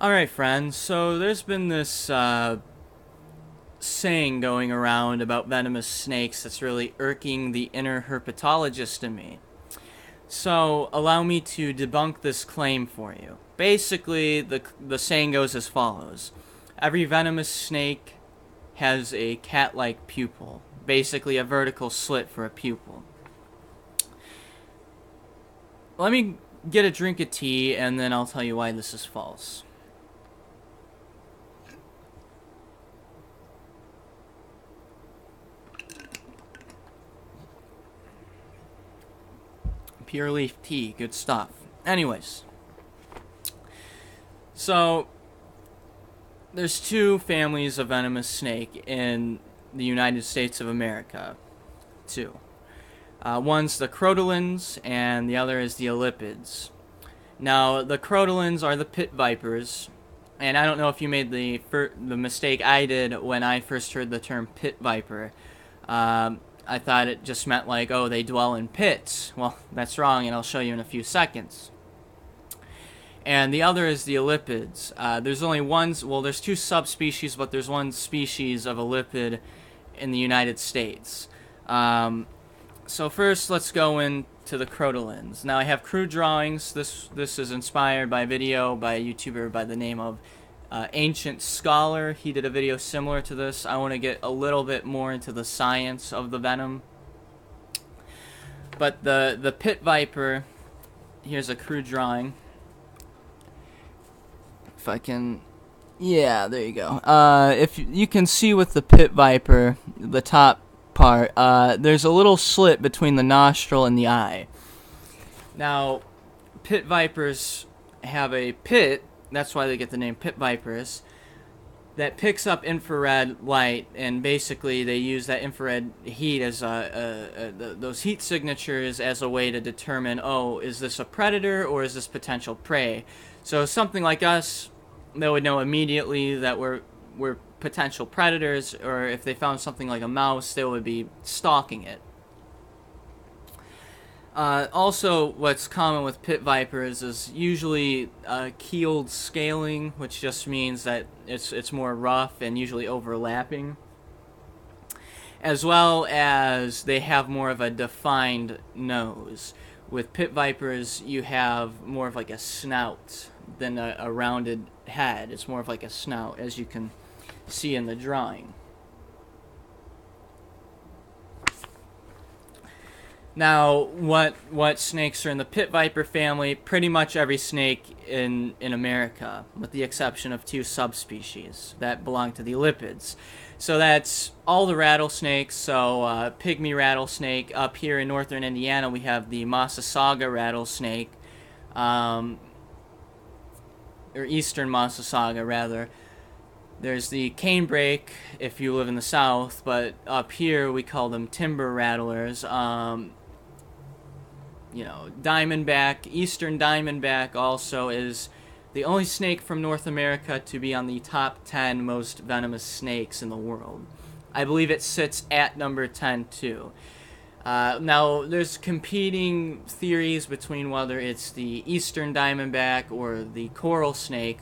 Alright, friends, so there's been this saying going around about venomous snakes that's really irking the inner herpetologist in me. So, allow me to debunk this claim for you. Basically, the saying goes as follows. Every venomous snake has a cat-like pupil. Basically, a vertical slit for a pupil. Let me get a drink of tea, and then I'll tell you why this is false. Pure leaf tea, good stuff. Anyways, so there's two families of venomous snake in the United States of America. Two. One's the crotolans, and the other is the elapids. Now, the crotolans are the pit vipers, and I don't know if you made the mistake I did when I first heard the term pit viper. I thought it just meant like, oh, they dwell in pits. Well, that's wrong, and I'll show you in a few seconds. And the other is the elapids. There's two subspecies, but there's one species of elapid in the United States. So first, let's go into the crotolans. Now, I have crude drawings. This is inspired by a video by a YouTuber by the name of Ancient Scholar. He did a video similar to this. I want to get a little bit more into the science of the venom. But the pit viper, here's a crude drawing. If I can, yeah, there you go. If you can see with the pit viper, the top part, there's a little slit between the nostril and the eye. Now, pit vipers have a pit. That's why they get the name pit vipers, that picks up infrared light, and basically they use that infrared heat as those heat signatures as a way to determine, oh, is this a predator or is this potential prey? So something like us, they would know immediately that we're potential predators, or if they found something like a mouse, they would be stalking it. Also, what's common with pit vipers is usually keeled scaling, which just means that it's more rough and usually overlapping, as well as they have more of a defined nose. With pit vipers, you have more of like a snout than a rounded head. It's more of like a snout, as you can see in the drawing. Now, what snakes are in the pit viper family? Pretty much every snake in America, with the exception of two subspecies that belong to the elapids. So that's all the rattlesnakes. So pygmy rattlesnake. Up here in northern Indiana, we have the Massasauga rattlesnake, or eastern Massasauga, rather. There's the canebrake if you live in the south, but up here we call them timber rattlers. Diamondback, eastern diamondback also is the only snake from North America to be on the top 10 most venomous snakes in the world. I believe it sits at number 10 too. Now, there's competing theories between whether it's the eastern diamondback or the coral snake,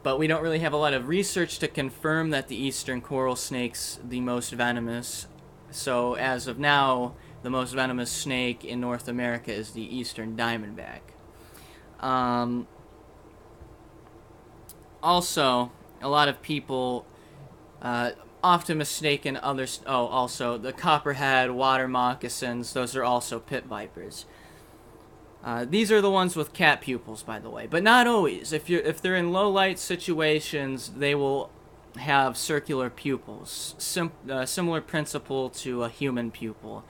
but we don't really have a lot of research to confirm that the eastern coral snake's the most venomous. So as of now, the most venomous snake in North America is the eastern diamondback. Also, a lot of people often mistaken others. Oh, also the copperhead, water moccasins. Those are also pit vipers. These are the ones with cat pupils, by the way, but not always. If they're in low light situations, they will have circular pupils. Similar principle to a human pupil.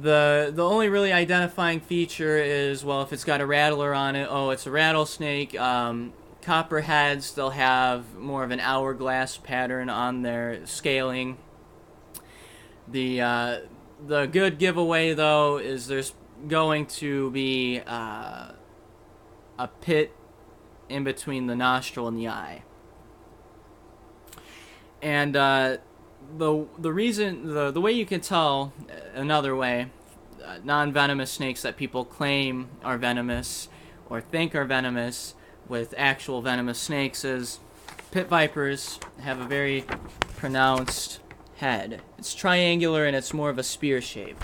The only really identifying feature is, well, if it's got a rattler on it, oh, it's a rattlesnake. Copperheads, they'll have more of an hourglass pattern on their scaling. The good giveaway, though, is there's going to be a pit in between the nostril and the eye. And the way you can tell, another way, non-venomous snakes that people claim are venomous or think are venomous with actual venomous snakes is pit vipers have a very pronounced head. It's triangular and it's more of a spear shape.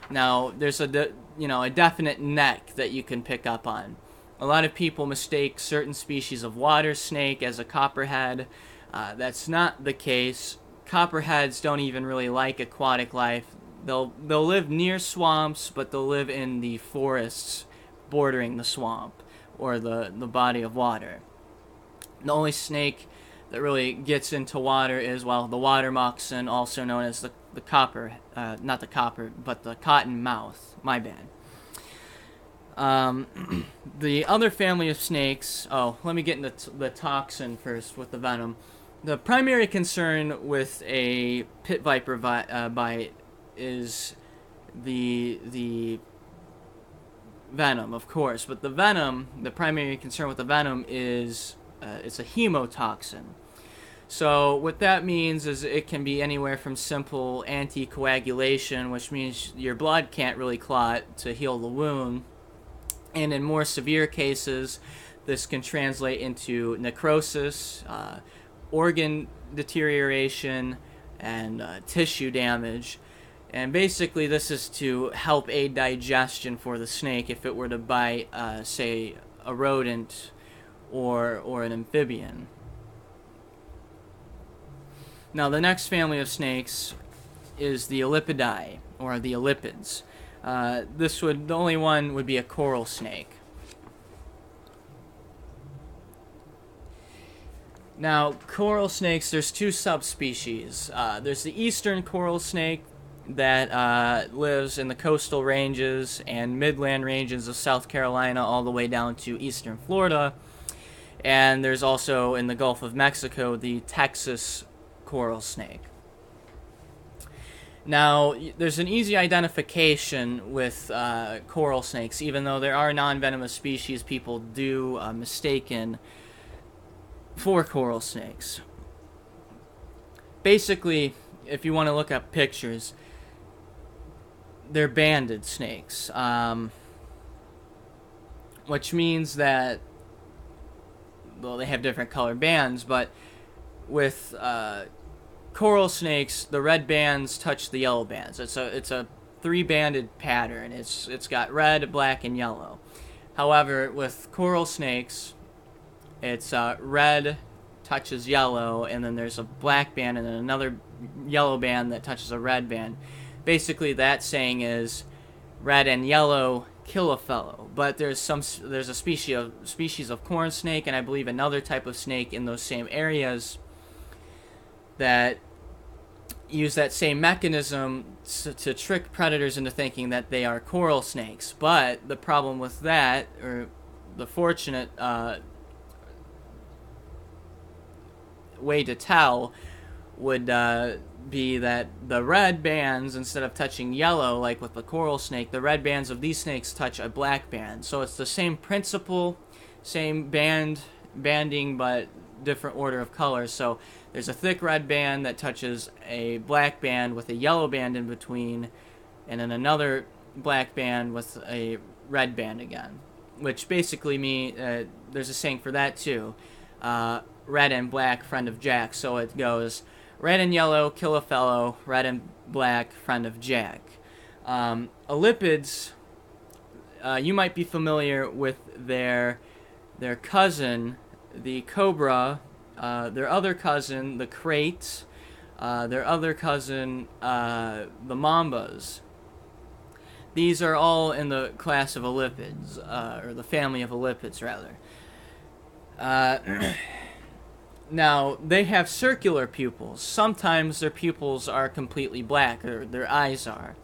Now, there's a definite neck that you can pick up on. A lot of people mistake certain species of water snake as a copperhead. That's not the case. Copperheads don't even really like aquatic life. They'll live near swamps, but they'll live in the forests bordering the swamp or the body of water. The only snake that really gets into water is, well, the water moccasin, also known as the not the copper, but the cottonmouth. My bad. The other family of snakes. Oh, let me get into the toxin first with the venom. The primary concern with a pit viper bite is the venom, of course. But the venom, the primary concern with the venom is it's a hemotoxin. So what that means is it can be anywhere from simple anticoagulation, which means your blood can't really clot to heal the wound, and in more severe cases, this can translate into necrosis, organ deterioration, and tissue damage. And basically this is to help aid digestion for the snake if it were to bite, say, a rodent or an amphibian. Now the next family of snakes is the Elapidae, or the Elapids. The only one would be a coral snake. Now, coral snakes, there's two subspecies. There's the eastern coral snake that lives in the coastal ranges and midland ranges of South Carolina all the way down to eastern Florida. And there's also in the Gulf of Mexico the Texas coral snake. Now, there's an easy identification with coral snakes, even though there are non-venomous species people do mistaken for coral snakes. Basically, if you want to look up pictures, they're banded snakes, which means that, well, they have different color bands, but with coral snakes, the red bands touch the yellow bands. It's a three-banded pattern. It's got red, black, and yellow. However, with coral snakes, it's red touches yellow, and then there's a black band, and then another yellow band that touches a red band. Basically, that saying is red and yellow kill a fellow. But there's a species of corn snake, and I believe another type of snake in those same areas that use that same mechanism to trick predators into thinking that they are coral snakes. But the problem with that, or the fortunate way to tell, would be that the red bands, instead of touching yellow like with the coral snake, the red bands of these snakes touch a black band. So it's the same principle, same banding, but different order of colors. So there's a thick red band that touches a black band with a yellow band in between, and then another black band with a red band again, which basically means there's a saying for that too, red and black, friend of Jack. So it goes red and yellow kill a fellow, red and black, friend of Jack. Elapids, you might be familiar with their cousin, the cobra, their other cousin, the crate, their other cousin, the mambas. These are all in the class of elapids, or the family of elapids, rather. Now, they have circular pupils. Sometimes their pupils are completely black, or their eyes are.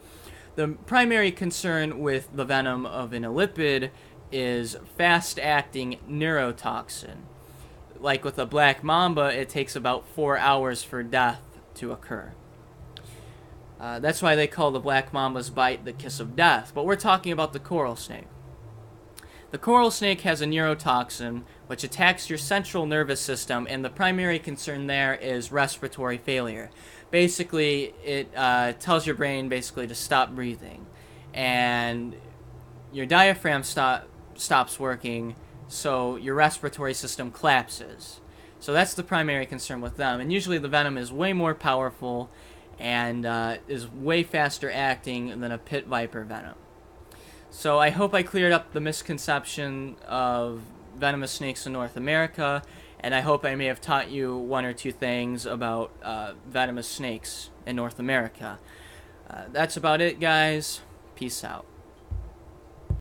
The primary concern with the venom of an elapid is fast-acting neurotoxin. Like with a black mamba, it takes about 4 hours for death to occur. That's why they call the black mamba's bite the kiss of death. But we're talking about the coral snake. The coral snake has a neurotoxin which attacks your central nervous system, and the primary concern there is respiratory failure. Basically, it tells your brain basically to stop breathing, and your diaphragm stops working, so your respiratory system collapses. So that's the primary concern with them. And usually the venom is way more powerful and is way faster acting than a pit viper venom. So I hope I cleared up the misconception of venomous snakes in North America, and I hope I may have taught you one or two things about venomous snakes in North America. That's about it, guys. Peace out.